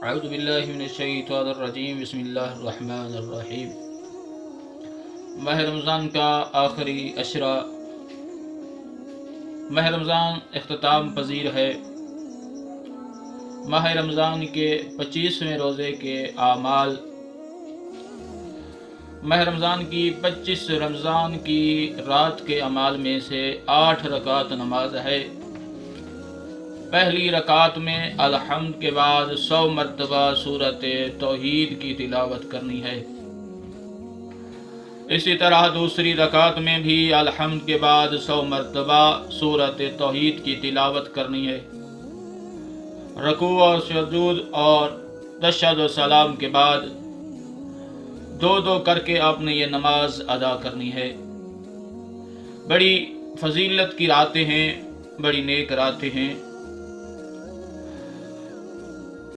اعوذ باللہ من الشیطان الرجیم بسم اللہ الرحمن الرحیم۔ ماہ رمضان کا آخری عشرہ ماہ رمضان اختتام پذیر ہے۔ ماہ رمضان کے 25ویں روزے کے اعمال۔ ماہ رمضان کی 25 رمضان کی رات کے اعمال میں سے 8 رکعت نماز ہے۔ پہلی رکعت میں الحمد کے بعد 100 مرتبہ سورۃ توحید کی تلاوت کرنی ہے۔ اسی طرح دوسری رکعت میں بھی الحمد کے بعد 100 مرتبہ سورۃ توحید کی تلاوت کرنی ہے۔ رکوع اور سجود اور تشہد و سلام کے بعد دو کر کے آپ نے یہ نماز ادا کرنی ہے۔ بڑی فضیلت کی راتیں ہیں، بڑی نیک راتیں ہیں۔